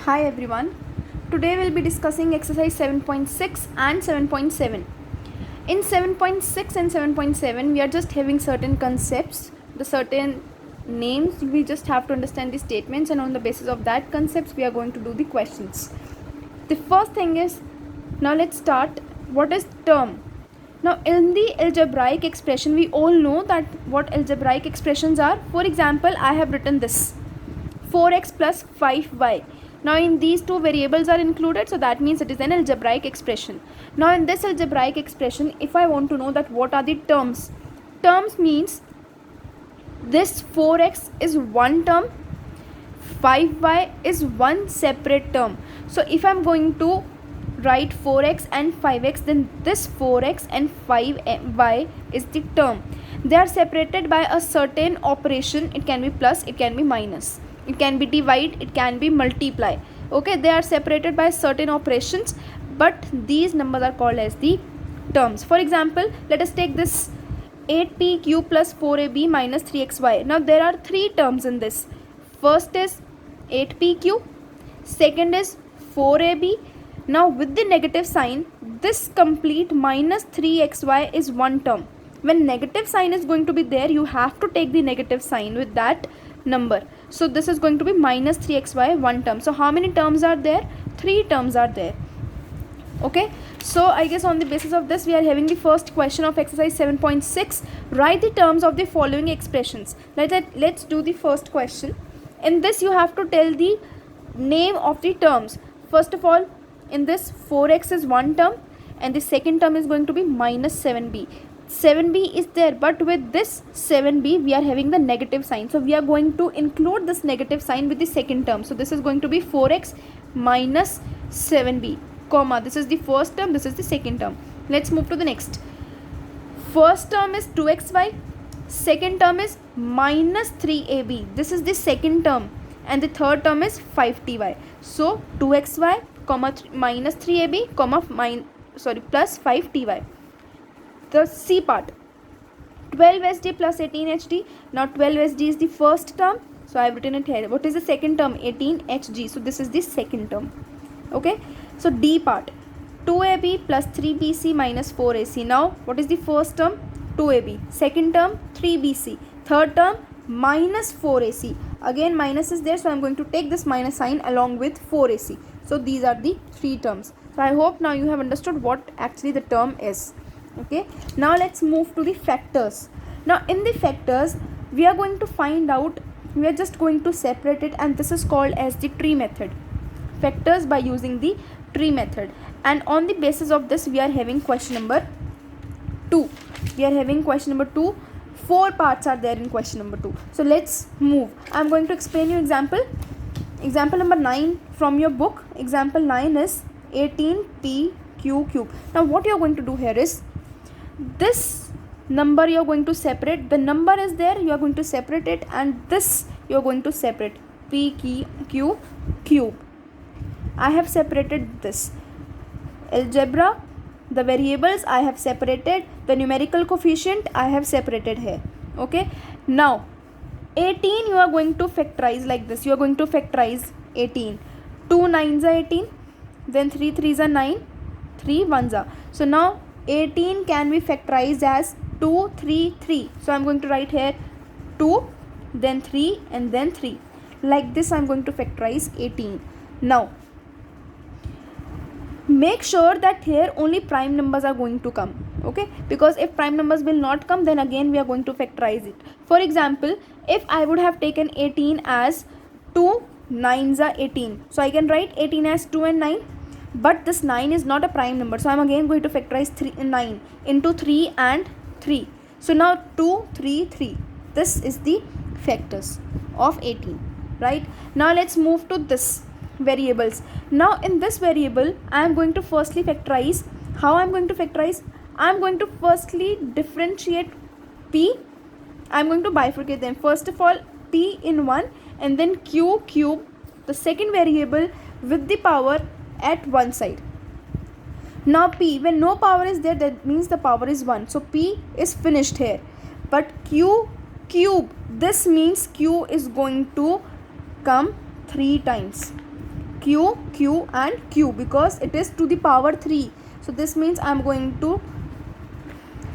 Hi everyone. Today we'll be discussing exercise 7.6 and 7.7. In 7.6 and 7.7 we are just having certain concepts, the certain names. We just have to understand the statements, and on the basis of that concepts we are going to do the questions. The first thing is, now let's start. What is term? Now in the algebraic expression we all know that what algebraic expressions are. For example, I have written this 4x plus 5y. Now in these two variables are included, so that means it is an algebraic expression. Now in this algebraic expression, if I want to know that what are the terms means this 4x is one term, 5y is one separate term. So if I'm going to write 4x and 5x, then this 4x and 5y is the term. They are separated by a certain operation. It can be plus, it can be minus, it can be divide, it can be multiply. Okay, they are separated by certain operations, but these numbers are called as the terms. For example, let us take this 8p cube plus 4ab minus 3xy. Now there are three terms in this. First is 8p cube, second is 4ab. Now with the negative sign, this complete minus 3xy is one term. When negative sign is going to be there, you have to take the negative sign with that number. So this is going to be minus 3xy, one term. So how many terms are there? Three terms are there. Okay, so I guess on the basis of this we are having the first question of exercise 7.6. Write the terms of the following expressions. Let's do the first question. In this you have to tell the name of the terms. First of all, in this 4x is one term, and the second term is going to be minus 7b. 7b is there, but with this 7b we are having the negative sign, so we are going to include this negative sign with the second term. So this is going to be 4x minus 7b, comma, this is the first term, this is the second term. Let's move to the next. First term is 2xy, second term is minus 3ab, this is the second term, and the third term is 5ty. So 2xy comma minus 3ab comma plus 5ty. The C part, 12sd plus 18hd. Now 12sd is the first term, so I have written it here. What is the second term? 18hg, so this is the second term. Okay, so D part, 2ab plus 3bc minus 4ac. Now what is the first term? 2ab, second term 3bc, third term minus 4ac. Again minus is there, so I am going to take this minus sign along with 4ac. So these are the three terms. So I hope now you have understood what actually the term is. Okay, now let's move to the factors. Now in the factors we are going to find out, we are just going to separate it, and this is called as the tree method. Factors by using the tree method, and on the basis of this we are having question number 2. We are having question number 2. 4 parts are there in question number 2. So let's move. I am going to explain you example number 9 from your book. Example 9 is 18p cube. Now what you are going to do here is, this number you are going to separate. The number is there, you are going to separate it, and this you are going to separate. P cube. I have separated this. Algebra, the variables I have separated. The numerical coefficient I have separated here. Okay, now 18 you are going to factorize like this. You are going to factorize 18. 2 9s are 18, then 3 3s are 9, 3 1s are. So now 18 can be factorized as 2 3 3. So I am going to write here 2, then 3, and then 3. Like this I am going to factorize 18. Now make sure that here only prime numbers are going to come. Okay, because if prime numbers will not come, then again we are going to factorize it. For example, if I would have taken 18 as 2 9s are 18, so I can write 18 as 2 and 9. But this 9 is not a prime number, so I am again going to factorize 9 into 3 and 3. So now 2 3 3. This is the factors of 18. Right, now let's move to this variables. Now in this variable I am going to firstly factorize. How I am going to factorize? I am going to firstly differentiate p. I am going to bifurcate them. First of all, p in one, and then q cube, the second variable, with the power at one side. Now p, when no power is there, that means the power is 1, so p is finished here. But q cube, this means q is going to come 3 times. Q, Q and Q, because it is to the power 3. So this means I am going to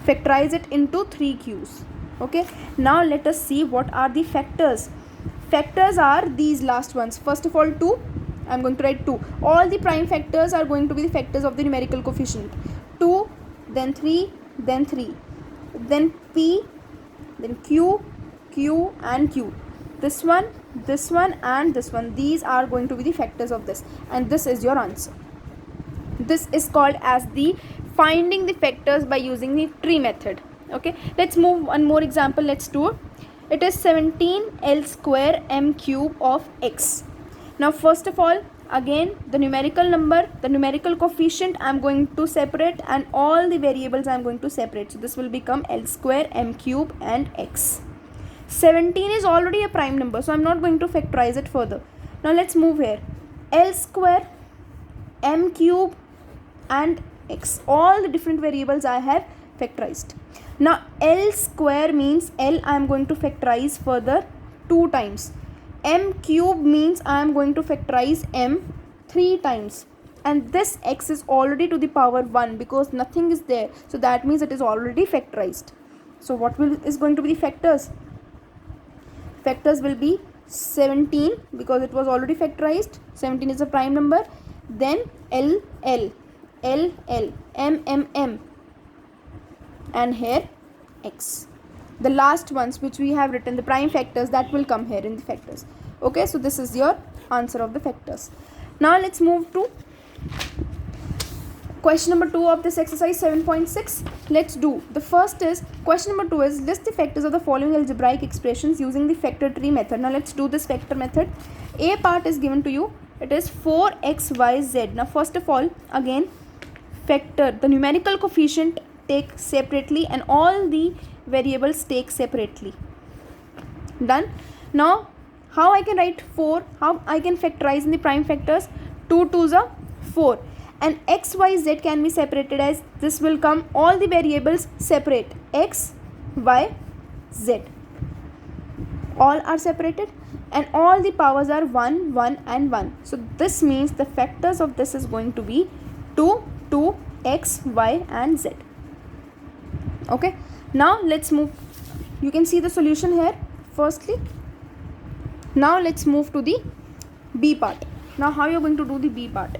factorize it into 3 Q's. Okay, now let us see what are the factors. Factors are these last ones. First of all, 2. I am going to write 2. All the prime factors are going to be the factors of the numerical coefficient. 2, then 3, then 3, then P, then Q, Q and Q. This one and this one. These are going to be the factors of this, and this is your answer. This is called as the finding the factors by using the tree method. Okay, let's move one more example. Let's do it is 17L square m cube of x. Now first of all, again the numerical number, the numerical coefficient I am going to separate, and all the variables I am going to separate. So this will become L square m cube and x. 17 is already a prime number, so I am not going to factorize it further. Now let's move here. L square m cube and x, all the different variables I have factorized. Now L square means L I am going to factorize further 2 times. M cube means I am going to factorize m 3 times, and this x is already to the power 1 because nothing is there, so that means it is already factorized. So what is going to be the factors? Factors will be 17 because it was already factorized. 17 is a prime number. Then L, L, L, L, M, M, M, and here x. The last ones which we have written, the prime factors, that will come here in the factors. Okay, so this is your answer of the factors. Now let's move to question number 2 of this exercise 7.6. Let's do. The first is, question number 2 is, list the factors of the following algebraic expressions using the factor tree method. Now let's do this factor method. A part is given to you. It is 4xyz. Now first of all, again factor the numerical coefficient take separately and all the variables take separately. Done. Now how I can write 4, how I can factorize in the prime factors? 2 2s are 4, and x, y, z can be separated as this will come, all the variables separate, x, y, z, all are separated, and all the powers are 1, 1 and 1. So this means the factors of this is going to be 2, 2, x, y and z. Okay, now let's move. You can see the solution here firstly. Now let's move to the B part. Now how you are going to do the B part?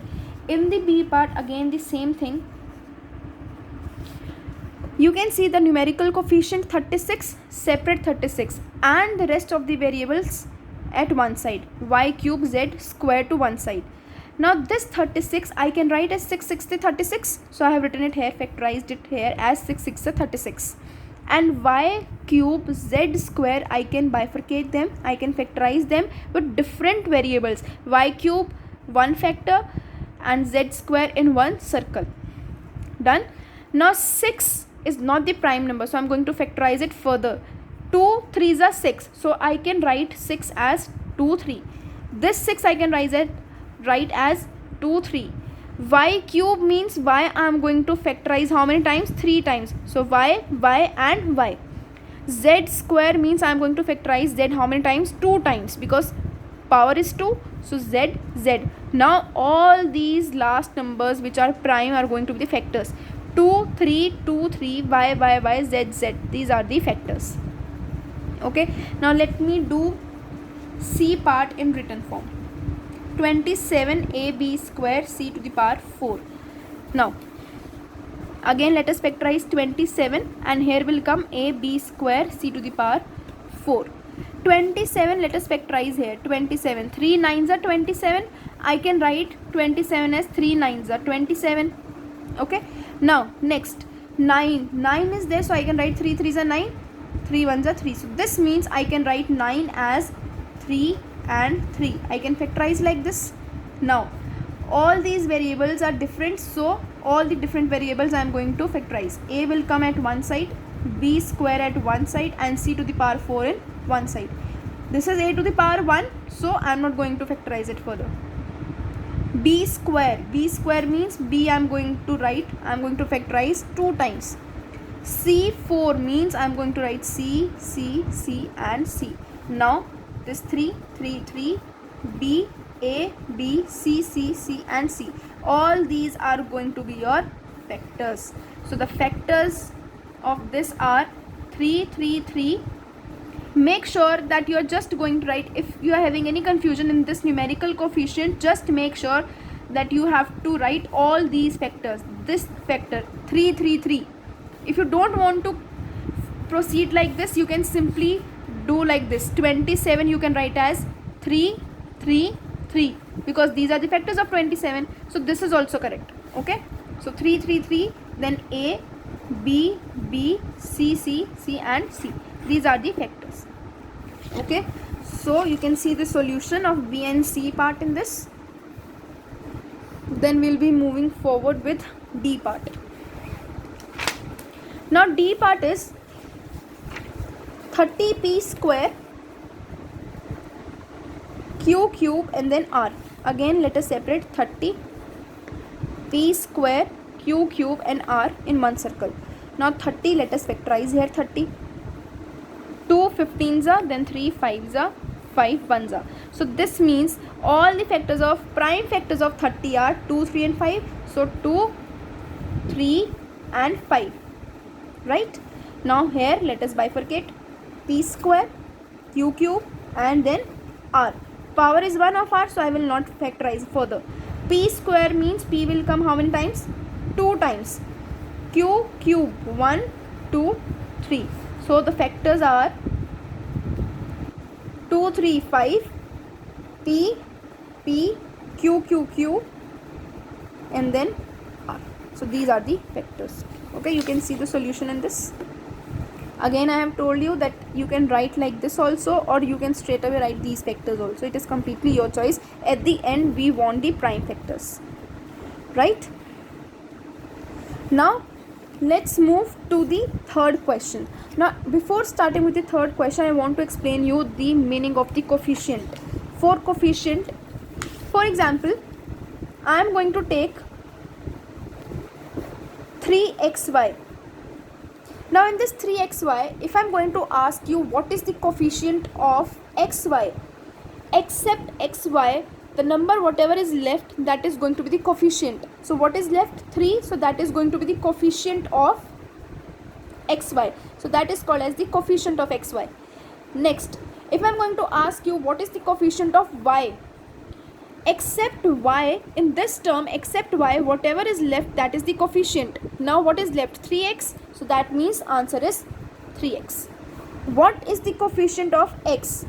In the B part, again the same thing. You can see the numerical coefficient 36, separate 36, and the rest of the variables at one side, y cube z square to one side. Now this 36 I can write as 6 6 36, so I have written it here, factorized it here as 6 6 36, and y cube z square I can bifurcate them, I can factorize them with different variables, y cube one factor and z square in one circle. Done. Now 6 is not the prime number, so I am going to factorize it further. 2 3s are 6, so I can write 6 as 2 3. This 6 I can write as 2 3. Y cube means y I am going to factorize how many times? 3 times. So y, y and y. Z square means I am going to factorize z how many times? 2 times, because power is 2, so z, z. Now all these last numbers which are prime are going to be the factors. 2 3 2 3, y, y, y, z, z. These are the factors. Okay, now let me do C part in written form. 27ab square c to the power 4. Now again let us factorize 27, and here will come ab square c to the power 4. 27, let us factorize here. 27, 3 9s are 27. I can write 27 as 3 9s are 27. Okay, now next 9 is there, so I can write 3 3s are 9, 3 1s are 3. So this means I can write 9 as 3 and 3. I can factorize like this. Now all these variables are different, so all the different variables I am going to factorize. A will come at one side, b square at one side, and c to the power 4 in one side. This is a to the power 1, so I am not going to factorize it further. B square means b I am going to factorize 2 times. C4 means I am going to write c, c, c and c. Now this 3 3 3, b A, B, C, C, C and C. All these are going to be your factors. So the factors of this are 3, 3, 3. Make sure that you are just going to write, if you are having any confusion in this numerical coefficient, just make sure that you have to write all these factors. This factor 3, 3, 3. If you don't want to proceed like this, you can simply do like this. 27 you can write as 3, 3, 3, because these are the factors of 27. So this is also correct. Okay, so 3, 3, 3, then A, B, B, C, C, C and C. These are the factors. Okay, so you can see the solution of B and C part in this. Then we'll be moving forward with D part. Now D part is 30p square q cube and then r. Again let us separate 30 p square q cube and r in one circle. Now 30, let us factorize here 30. 2 15s are, then 3 5s are, 5 1s are. So this means all the factors of prime factors of 30 are 2, 3 and 5. So 2, 3 and 5. Right? Now here let us bifurcate p square, q cube and then r. Power is 1 of r, so I will not factorize further. P square means p will come how many times? 2 times. Q cube 1, 2, 3. So the factors are 2, 3, 5, P, P, Q, Q, Q and then R. So these are the factors. Okay, you can see the solution in this. Again I have told you that you can write like this also, or you can straight away write these factors also. It is completely your choice. At the end we want the prime factors. Right? Now let's move to the third question. Now before starting with the third question, I want to explain you the meaning of the coefficient. For coefficient, for example, I am going to take 3xy. Now in this 3xy, if I am going to ask you what is the coefficient of xy, except xy, the number whatever is left, that is going to be the coefficient. So what is left? 3. So that is going to be the coefficient of xy. So that is called as the coefficient of xy. Next, if I am going to ask you what is the coefficient of y, except y, in this term except y, whatever is left, that is the coefficient. Now what is left? 3x. So that means answer is 3x. What is the coefficient of x?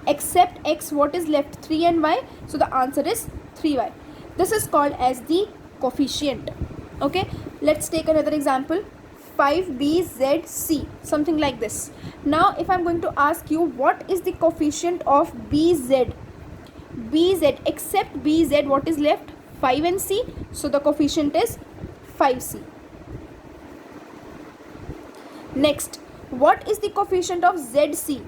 Except x, what is left? 3 and y. So the answer is 3y. This is called as the coefficient. Okay, let's take another example. 5bzc, something like this. Now if I'm going to ask you what is the coefficient of bz, except bz, what is left? 5 and c. So the coefficient is 5c. Next, what is the coefficient of zc?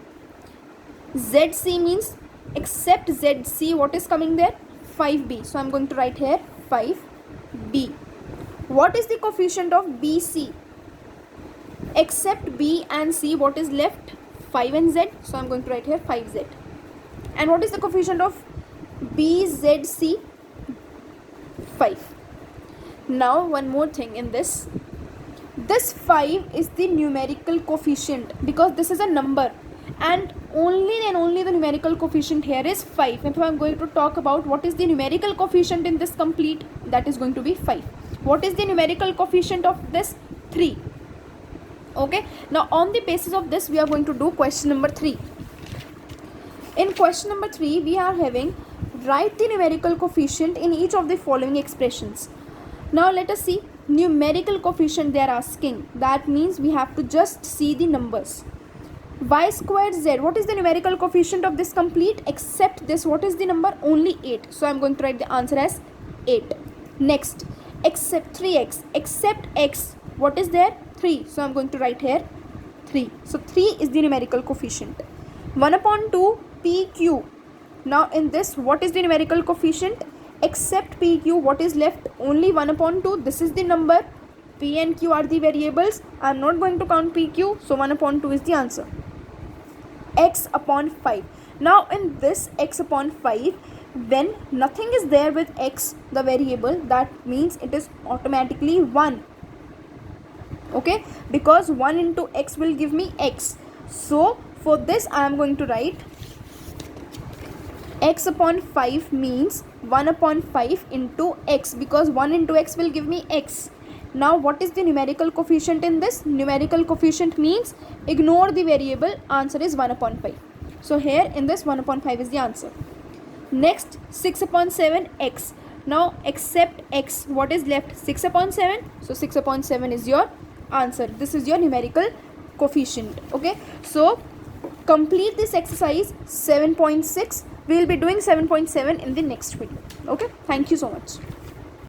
ZC means except ZC, what is coming there? 5B. So I'm going to write here 5B. What is the coefficient of BC? Except B and C, what is left? 5 and Z. So I'm going to write here 5Z. And what is the coefficient of BZC? 5. Now one more thing in this. This 5 is the numerical coefficient because this is a number. And only and only the numerical coefficient here is 5. If I am going to talk about what is the numerical coefficient in this complete, that is going to be 5. What is the numerical coefficient of this? 3. Okay. Now on the basis of this, we are going to do question number 3. In question number 3, we are having write the numerical coefficient in each of the following expressions. Now let us see numerical coefficient they are asking. That means we have to just see the numbers. Y squared z, what is the numerical coefficient of this complete? Except this, what is the number? Only 8. So I am going to write the answer as 8. Next, except 3x, except x, what is there? 3. So I am going to write here 3. So 3 is the numerical coefficient. 1 upon 2 pq. Now in this, what is the numerical coefficient? Except pq, what is left? Only 1 upon 2. This is the number. P and q are the variables. I am not going to count pq. So 1 upon 2 is the answer. X upon 5. Now in this x upon 5, when nothing is there with x, the variable, that means it is automatically 1. Okay, because 1 into x will give me x. So for this I am going to write x upon 5 means 1 upon 5 into x, because 1 into x will give me x. Now what is the numerical coefficient in this? Numerical coefficient means ignore the variable, answer is 1 upon 5. So here in this 1 upon 5 is the answer. Next, 6 upon 7 x. Now except x, what is left? 6 upon 7. So 6 upon 7 is your answer. This is your numerical coefficient. Okay, so complete this exercise 7.6. We will be doing 7.7 in the next video. Okay, thank you so much.